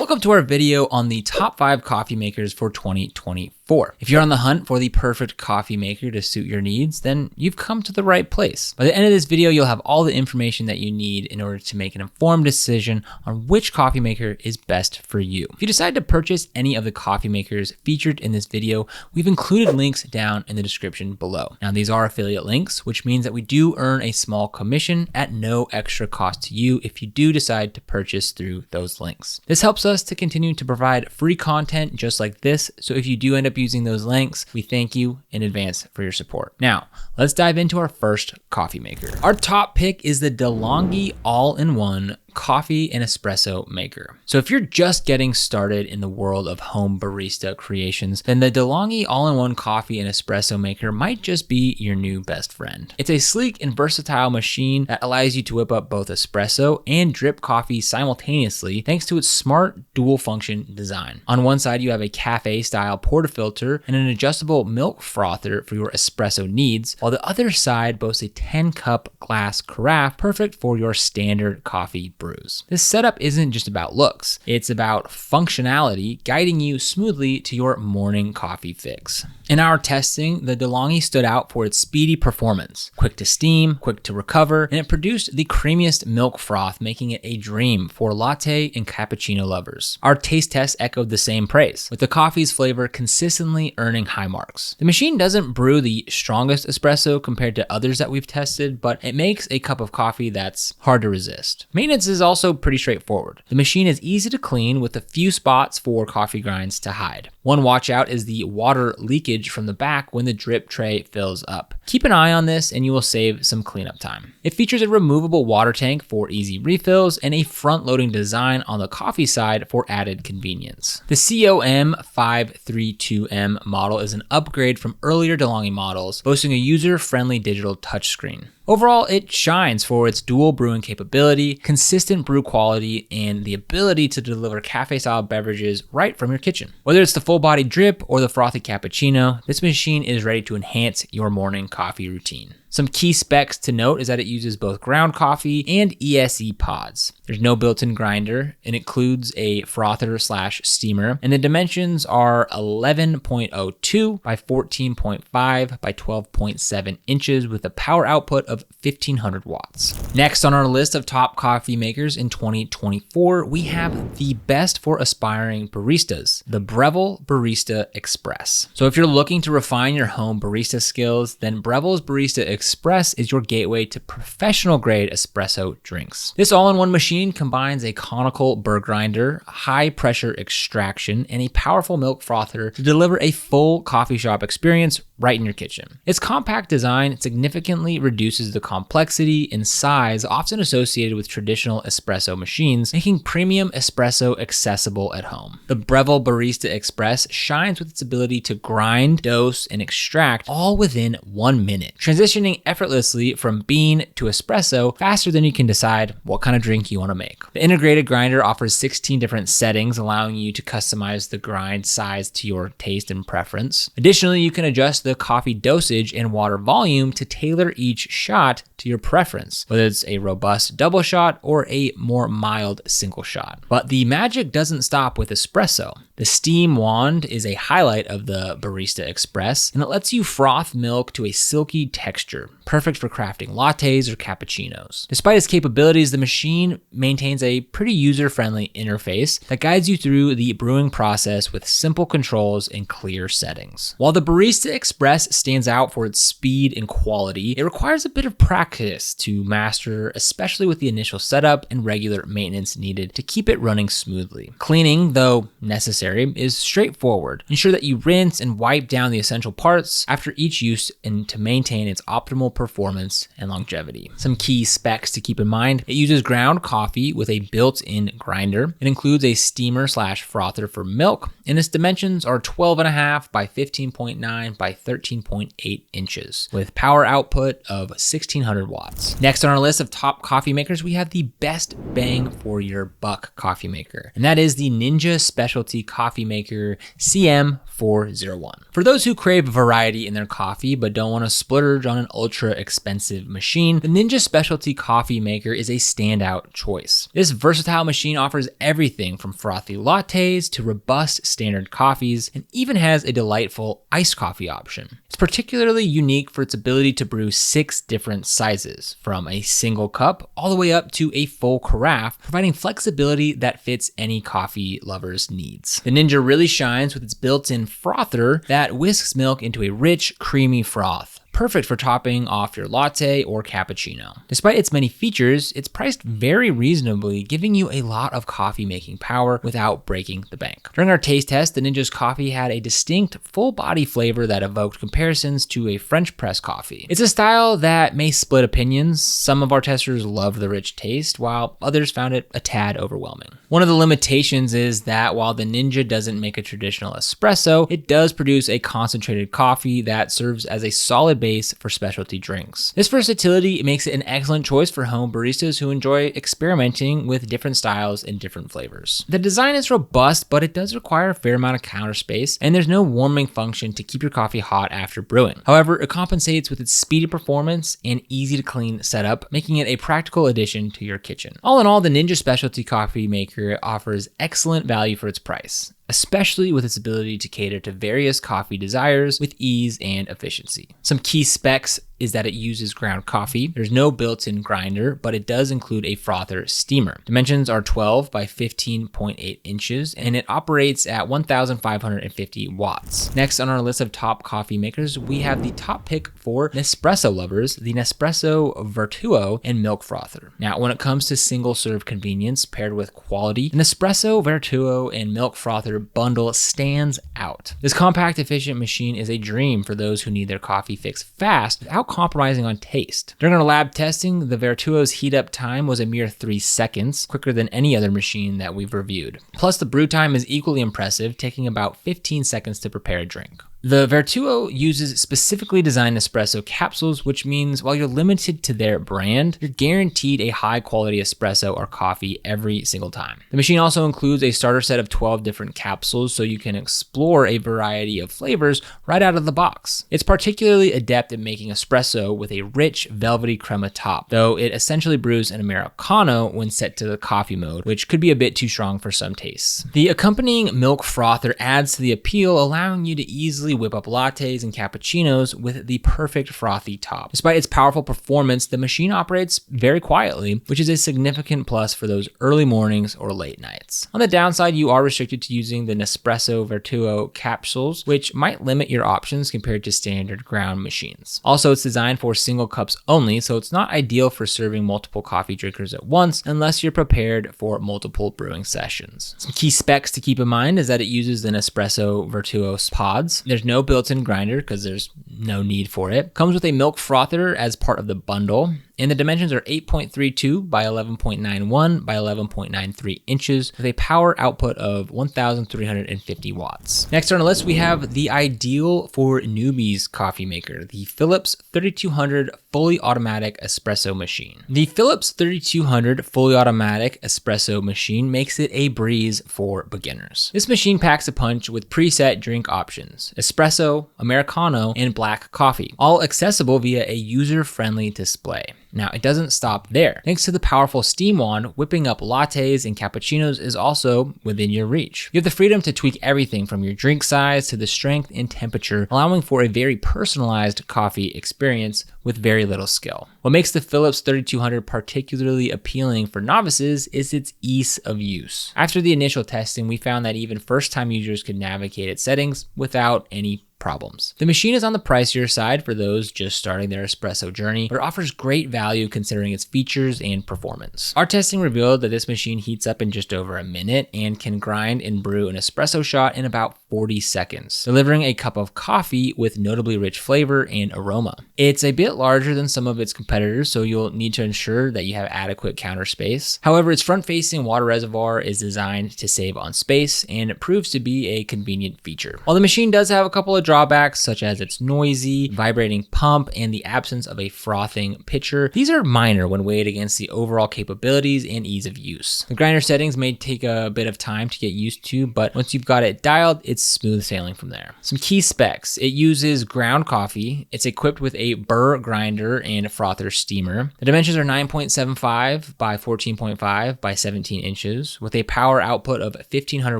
Welcome to our video on the top 5 coffee makers for 2024. If you're on the hunt for the perfect coffee maker to suit your needs, then you've come to the right place. By the end of this video, you'll have all the information that you need in order to make an informed decision on which coffee maker is best for you. If you decide to purchase any of the coffee makers featured in this video, we've included links down in the description below. Now, these are affiliate links, which means that we do earn a small commission at no extra cost to you if you do decide to purchase through those links. This helps us to continue to provide free content just like this, so if you do end up using those links, we thank you in advance for your support. Now, let's dive into our first coffee maker. Our top pick is the DeLonghi all-in-one coffee and espresso maker. So if you're just getting started in the world of home barista creations, then the DeLonghi all-in-one coffee and espresso maker might just be your new best friend. It's a sleek and versatile machine that allows you to whip up both espresso and drip coffee simultaneously thanks to its smart dual function design. On one side, you have a cafe style portafilter and an adjustable milk frother for your espresso needs, while the other side boasts a 10-cup glass carafe perfect for your standard coffee brews. This setup isn't just about looks, it's about functionality, guiding you smoothly to your morning coffee fix. In our testing, the DeLonghi stood out for its speedy performance, quick to steam, quick to recover, and it produced the creamiest milk froth, making it a dream for latte and cappuccino lovers. Our taste test echoed the same praise, with the coffee's flavor consistently earning high marks. The machine doesn't brew the strongest espresso compared to others that we've tested, but it makes a cup of coffee that's hard to resist. Maintenance is also pretty straightforward. The machine is easy to clean with a few spots for coffee grinds to hide. One watch out is the water leakage from the back when the drip tray fills up. Keep an eye on this and you will save some cleanup time. It features a removable water tank for easy refills and a front-loading design on the coffee side for added convenience. The COM532M model is an upgrade from earlier DeLonghi models, boasting a user-friendly digital touchscreen. Overall, it shines for its dual brewing capability, consistent brew quality, and the ability to deliver cafe-style beverages right from your kitchen. Whether it's the full-body drip or the frothy cappuccino, this machine is ready to enhance your morning coffee routine. Some key specs to note is that it uses both ground coffee and ESE pods. There's no built-in grinder. It includes a frother/steamer, and the dimensions are 11.02 by 14.5 by 12.7 inches with a power output of 1500 watts. Next on our list of top coffee makers in 2024, we have the best for aspiring baristas, the Breville Barista Express. So if you're looking to refine your home barista skills, then Breville's Barista Express is your gateway to professional grade espresso drinks. This all-in-one machine combines a conical burr grinder, high pressure extraction, and a powerful milk frother to deliver a full coffee shop experience right in your kitchen. Its compact design significantly reduces the complexity and size often associated with traditional espresso machines, making premium espresso accessible at home. The Breville Barista Express shines with its ability to grind, dose, and extract all within 1 minute, transitioning effortlessly from bean to espresso faster than you can decide what kind of drink you want to make. The integrated grinder offers 16 different settings, allowing you to customize the grind size to your taste and preference. Additionally, you can adjust the coffee dosage and water volume to tailor each shot to your preference, whether it's a robust double shot or a more mild single shot. But the magic doesn't stop with espresso. The steam wand is a highlight of the Barista Express, and it lets you froth milk to a silky texture, perfect for crafting lattes or cappuccinos. Despite its capabilities, the machine maintains a pretty user-friendly interface that guides you through the brewing process with simple controls and clear settings. While the Barista Express stands out for its speed and quality, it requires a bit of practice to master, especially with the initial setup and regular maintenance needed to keep it running smoothly. Cleaning, though necessary, is straightforward. Ensure that you rinse and wipe down the essential parts after each use and to maintain its optimal performance and longevity. Some key specs to keep in mind: it uses ground coffee with a built-in grinder. It includes a steamer/frother for milk, and its dimensions are 12.5 by 15.9 by 13.8 inches with power output of 1600 watts. Next on our list of top coffee makers, we have the best bang for your buck coffee maker, and that is the Ninja Specialty Coffee Maker CM401. For those who crave variety in their coffee but don't want to splurge on an ultra ultra expensive machine, the Ninja Specialty Coffee Maker is a standout choice. This versatile machine offers everything from frothy lattes to robust standard coffees, and even has a delightful iced coffee option. It's particularly unique for its ability to brew 6 different sizes, from a single cup all the way up to a full carafe, providing flexibility that fits any coffee lover's needs. The Ninja really shines with its built-in frother that whisks milk into a rich, creamy froth, perfect for topping off your latte or cappuccino. Despite its many features, it's priced very reasonably, giving you a lot of coffee making power without breaking the bank. During our taste test, the Ninja's coffee had a distinct full body flavor that evoked comparisons to a French press coffee. It's a style that may split opinions. Some of our testers loved the rich taste, while others found it a tad overwhelming. One of the limitations is that while the Ninja doesn't make a traditional espresso, it does produce a concentrated coffee that serves as a solid base for specialty drinks. This versatility makes it an excellent choice for home baristas who enjoy experimenting with different styles and different flavors. The design is robust, but it does require a fair amount of counter space, and there's no warming function to keep your coffee hot after brewing. However, it compensates with its speedy performance and easy to clean setup, making it a practical addition to your kitchen. All in all, the Ninja Specialty Coffee Maker offers excellent value for its price, especially with its ability to cater to various coffee desires with ease and efficiency. Some key specs is that it uses ground coffee. There's no built-in grinder, but it does include a frother steamer. Dimensions are 12 by 15.8 inches, and it operates at 1,550 watts. Next on our list of top coffee makers, we have the top pick for Nespresso lovers, the Nespresso Vertuo and Milk Frother. Now, when it comes to single-serve convenience paired with quality, the Nespresso Vertuo and Milk Frother bundle stands out. This compact, efficient machine is a dream for those who need their coffee fixed fast without compromising on taste. During our lab testing, the Vertuo's heat up time was a mere 3 seconds, quicker than any other machine that we've reviewed. Plus, the brew time is equally impressive, taking about 15 seconds to prepare a drink. The Vertuo uses specifically designed espresso capsules, which means while you're limited to their brand, you're guaranteed a high quality espresso or coffee every single time. The machine also includes a starter set of 12 different capsules, so you can explore a variety of flavors right out of the box. It's particularly adept at making espresso with a rich, velvety crema top, though it essentially brews an Americano when set to the coffee mode, which could be a bit too strong for some tastes. The accompanying milk frother adds to the appeal, allowing you to easily whip up lattes and cappuccinos with the perfect frothy top. Despite its powerful performance, the machine operates very quietly, which is a significant plus for those early mornings or late nights. On the downside, you are restricted to using the Nespresso Vertuo capsules, which might limit your options compared to standard ground machines. Also, it's designed for single cups only, so it's not ideal for serving multiple coffee drinkers at once unless you're prepared for multiple brewing sessions. Some key specs to keep in mind is that it uses the Nespresso Vertuo pods. There's no built-in grinder because there's no need for it. Comes with a milk frother as part of the bundle, and the dimensions are 8.32 by 11.91 by 11.93 inches with a power output of 1,350 watts. Next on the list, we have the ideal for newbies coffee maker, the Philips 3200 fully automatic espresso machine. The Philips 3200 fully automatic espresso machine makes it a breeze for beginners. This machine packs a punch with preset drink options: espresso, Americano, and black coffee, all accessible via a user-friendly display. Now, it doesn't stop there. Thanks to the powerful steam wand, whipping up lattes and cappuccinos is also within your reach. You have the freedom to tweak everything from your drink size to the strength and temperature, allowing for a very personalized coffee experience with very little skill. What makes the Philips 3200 particularly appealing for novices is its ease of use. After the initial testing, we found that even first-time users could navigate its settings without any problems. The machine is on the pricier side for those just starting their espresso journey, but it offers great value considering its features and performance. Our testing revealed that this machine heats up in just over a minute and can grind and brew an espresso shot in about 40 seconds, delivering a cup of coffee with notably rich flavor and aroma. It's a bit larger than some of its competitors, so you'll need to ensure that you have adequate counter space. However, its front-facing water reservoir is designed to save on space, and it proves to be a convenient feature. While the machine does have a couple of drawbacks such as its noisy, vibrating pump and the absence of a frothing pitcher, these are minor when weighed against the overall capabilities and ease of use. The grinder settings may take a bit of time to get used to, but once you've got it dialed, it's smooth sailing from there. Some key specs: it uses ground coffee, it's equipped with a burr grinder and frother steamer. The dimensions are 9.75 by 14.5 by 17 inches with a power output of 1500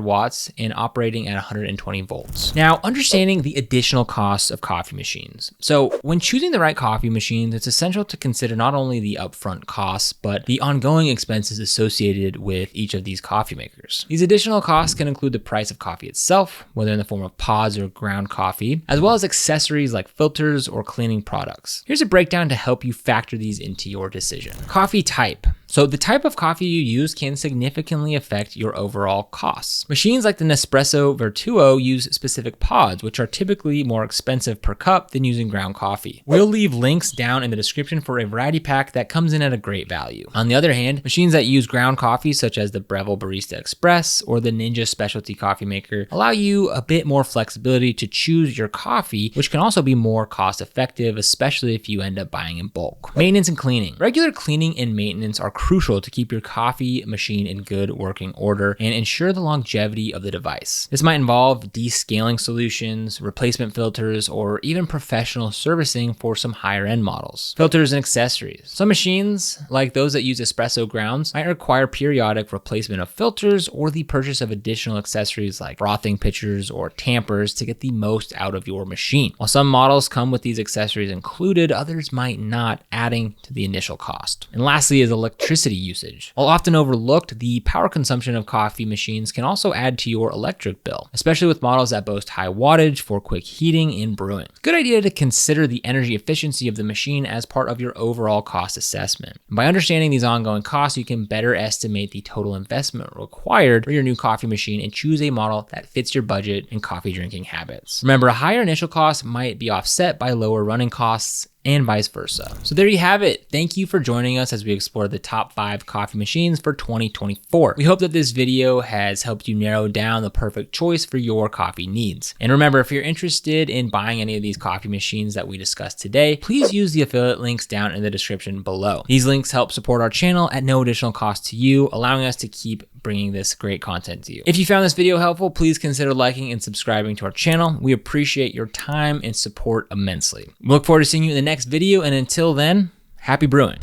watts and operating at 120 volts. Now, understanding the additional costs of coffee machines. So when choosing the right coffee machines, it's essential to consider not only the upfront costs, but the ongoing expenses associated with each of these coffee makers. These additional costs can include the price of coffee itself, whether in the form of pods or ground coffee, as well as accessories like filters or cleaning products. Here's a breakdown to help you factor these into your decision. Coffee type. So the type of coffee you use can significantly affect your overall costs. Machines like the Nespresso Vertuo use specific pods, which are typically more expensive per cup than using ground coffee. We'll leave links down in the description for a variety pack that comes in at a great value. On the other hand, machines that use ground coffee, such as the Breville Barista Express or the Ninja specialty coffee maker, allow you a bit more flexibility to choose your coffee, which can also be more cost effective, especially if you end up buying in bulk. Maintenance and cleaning. Regular cleaning and maintenance are crucial to keep your coffee machine in good working order and ensure the longevity of the device. This might involve descaling solutions, replacement filters, or even professional servicing for some higher end models. Filters and accessories. Some machines, like those that use espresso grounds, might require periodic replacement of filters or the purchase of additional accessories like frothing pitchers or tampers to get the most out of your machine. While some models come with these accessories included, others might not, adding to the initial cost. And lastly is electricity usage. While often overlooked, the power consumption of coffee machines can also add to your electric bill, especially with models that boast high wattage for quick heating and brewing. Good idea to consider the energy efficiency of the machine as part of your overall cost assessment. By understanding these ongoing costs, you can better estimate the total investment required for your new coffee machine and choose a model that fits your budget and coffee drinking habits. Remember, a higher initial cost might be offset by lower running costs and vice versa. So there you have it. Thank you for joining us as we explore the top 5 coffee machines for 2024. We hope that this video has helped you narrow down the perfect choice for your coffee needs. And remember, if you're interested in buying any of these coffee machines that we discussed today, please use the affiliate links down in the description below. These links help support our channel at no additional cost to you, allowing us to keep bringing this great content to you. If you found this video helpful, please consider liking and subscribing to our channel. We appreciate your time and support immensely. We look forward to seeing you in the next video, and until then, happy brewing.